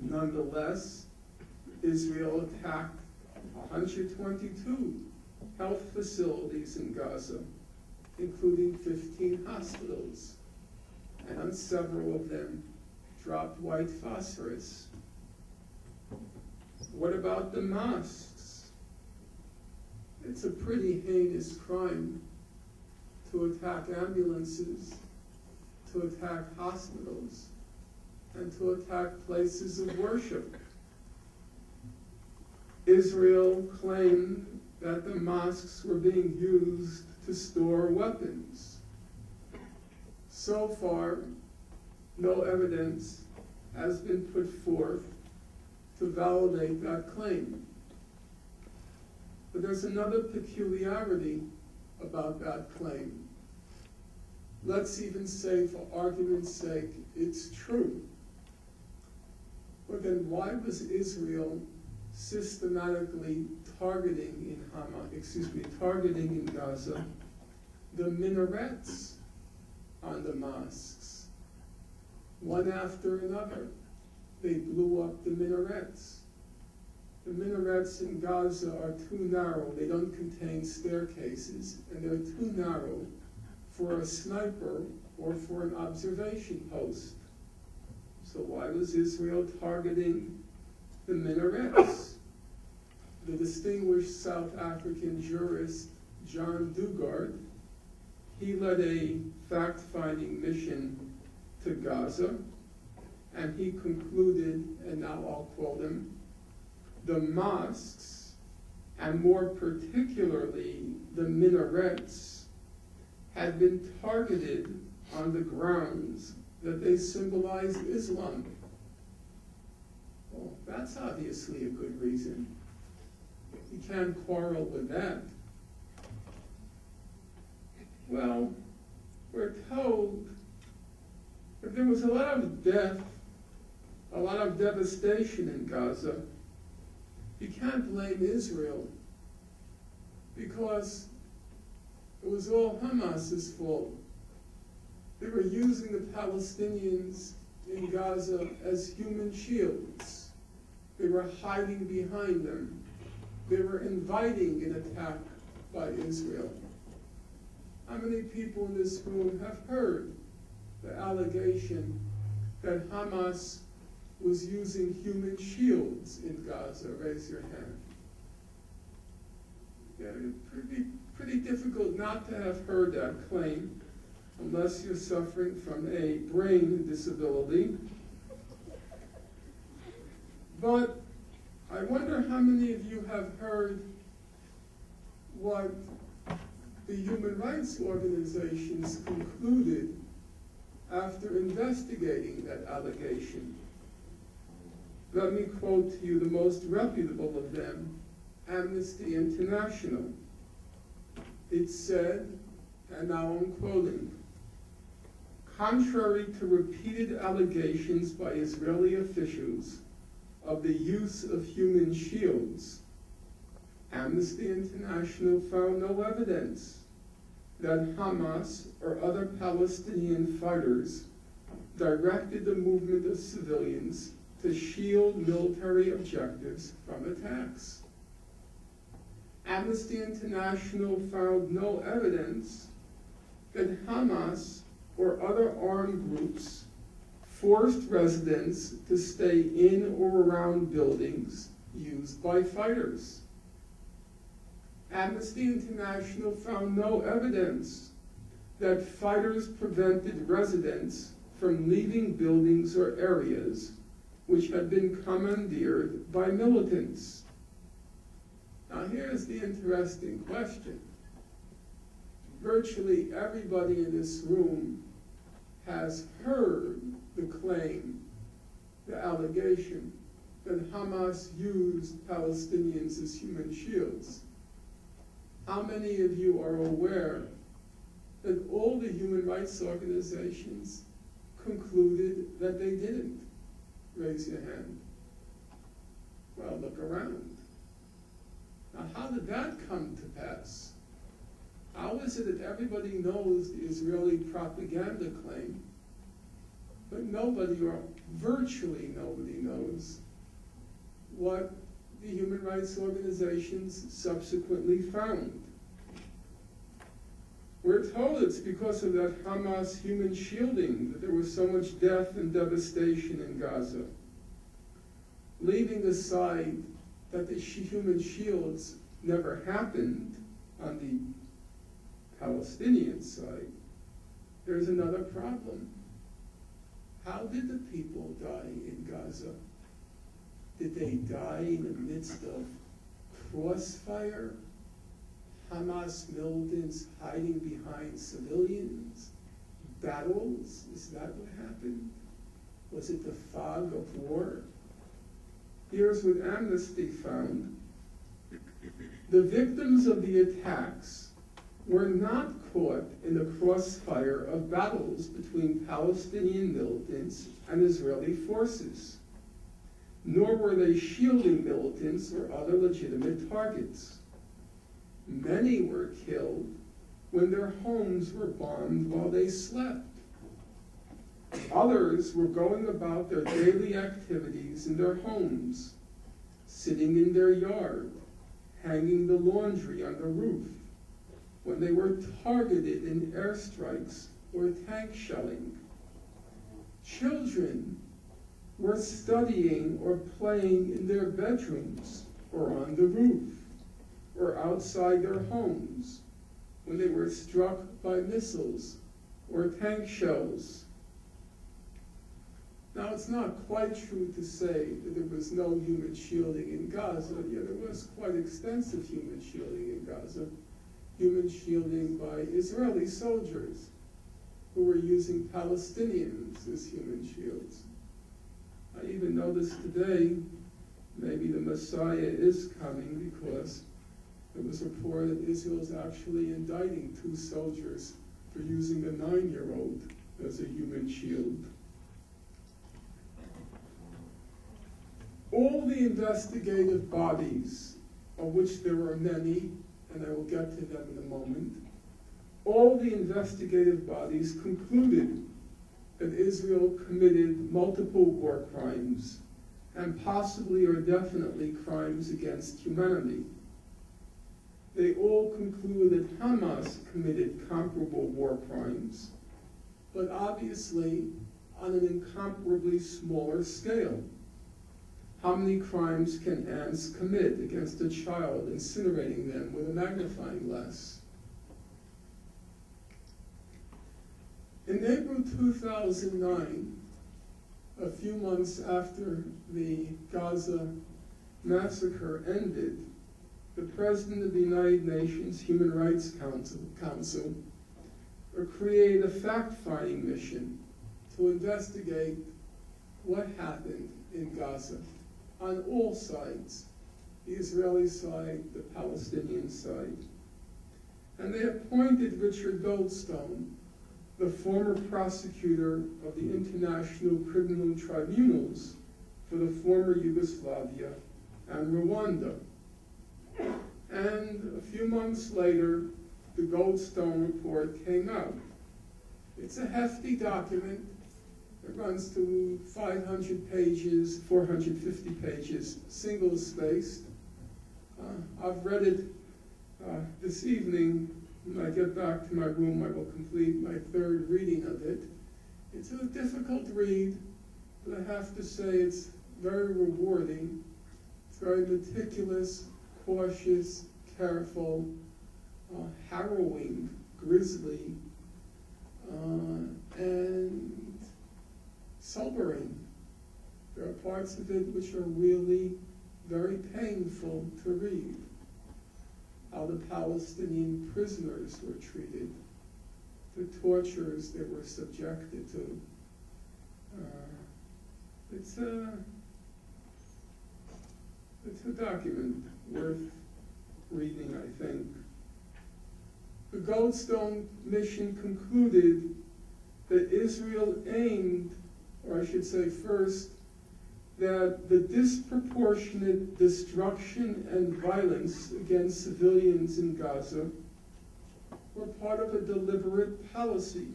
Nonetheless, Israel attacked 122 health facilities in Gaza, including 15 hospitals, and on several of them dropped white phosphorus. What about the mosques? It's a pretty heinous crime to attack ambulances, to attack hospitals, and to attack places of worship. Israel claimed that the mosques were being used to store weapons. So far, no evidence has been put forth to validate that claim. But there's another peculiarity about that claim. Let's even say, for argument's sake, it's true. But then why was Israel systematically targeting in Gaza the minarets on the mosques? One after another, they blew up the minarets. The minarets in Gaza are too narrow. They don't contain staircases, and they're too narrow for a sniper or for an observation post. So why was Israel targeting the minarets? The distinguished South African jurist John Dugard, he led a fact-finding mission to Gaza, and he concluded, and now I'll quote him, the mosques, and more particularly the minarets, had been targeted on the grounds that they symbolized Islam. Well, that's obviously a good reason. You can't quarrel with that. Well, we're told that there was a lot of death, a lot of devastation in Gaza. You can't blame Israel because it was all Hamas's fault. They were using the Palestinians in Gaza as human shields. They were hiding behind them. They were inviting an attack by Israel. How many people in this room have heard the allegation that Hamas was using human shields in Gaza? Raise your hand. Yeah, pretty difficult not to have heard that claim, unless you're suffering from a brain disability. But I wonder how many of you have heard what the human rights organizations concluded after investigating that allegation. Let me quote to you the most reputable of them, Amnesty International. It said, and now I'm quoting, contrary to repeated allegations by Israeli officials of the use of human shields, Amnesty International found no evidence that Hamas or other Palestinian fighters directed the movement of civilians to shield military objectives from attacks. Amnesty International found no evidence that Hamas or other armed groups forced residents to stay in or around buildings used by fighters. Amnesty International found no evidence that fighters prevented residents from leaving buildings or areas which had been commandeered by militants. Now here's the interesting question. Virtually everybody in this room has heard the claim, the allegation, that Hamas used Palestinians as human shields. How many of you are aware that all the human rights organizations concluded that they didn't? Raise your hand. Well, look around. Now, how did that come to pass? How is it that everybody knows the Israeli propaganda claim, but nobody, or virtually nobody, knows was what the human rights organizations subsequently found. We're told it's because of that Hamas human shielding that there was so much death and devastation in Gaza. Leaving aside that the human shields never happened on the Palestinian side, there's another problem. How did the people die in Gaza? Did they die in the midst of crossfire? Hamas militants hiding behind civilians? Battles? Is that what happened? Was it the fog of war? Here's what Amnesty found. The victims of the attacks were not caught in the crossfire of battles between Palestinian militants and Israeli forces, nor were they shielding militants or other legitimate targets. Many were killed when their homes were bombed while they slept. Others were going about their daily activities in their homes, sitting in their yard, hanging the laundry on the roof, when they were targeted in airstrikes or tank shelling. Children were studying or playing in their bedrooms or on the roof or outside their homes when they were struck by missiles or tank shells. Now, it's not quite true to say that there was no human shielding in Gaza. Yeah, there was quite extensive human shielding in Gaza. Human shielding by Israeli soldiers who were using Palestinians as human shields. I even noticed today, maybe the Messiah is coming, because it was reported Israel's actually indicting 2 soldiers for using a 9-year-old as a human shield. All the investigative bodies, of which there are many, and I will get to them in a moment, all the investigative bodies concluded that Israel committed multiple war crimes, and possibly or definitely crimes against humanity. They all conclude that Hamas committed comparable war crimes, but obviously on an incomparably smaller scale. How many crimes can ants commit against a child, incinerating them with a magnifying glass? In April 2009, a few months after the Gaza massacre ended, the President of the United Nations Human Rights Council created a fact-finding mission to investigate what happened in Gaza on all sides, the Israeli side, the Palestinian side. And they appointed Richard Goldstone, the former prosecutor of the International Criminal Tribunals for the former Yugoslavia and Rwanda. And a few months later, the Goldstone report came out. It's a hefty document. It runs to 500 pages, 450 pages, single-spaced. I've read it this evening. When I get back to my room, I will complete my 3rd reading of it. It's a difficult read, but I have to say it's very rewarding. It's very meticulous, cautious, careful, harrowing, grisly, and sobering. There are parts of it which are really very painful to read. How the Palestinian prisoners were treated, the tortures they were subjected to. It's a document worth reading, I think. The Goldstone mission concluded that Israel aimed, or I should say first, that the disproportionate destruction and violence against civilians in Gaza were part of a deliberate policy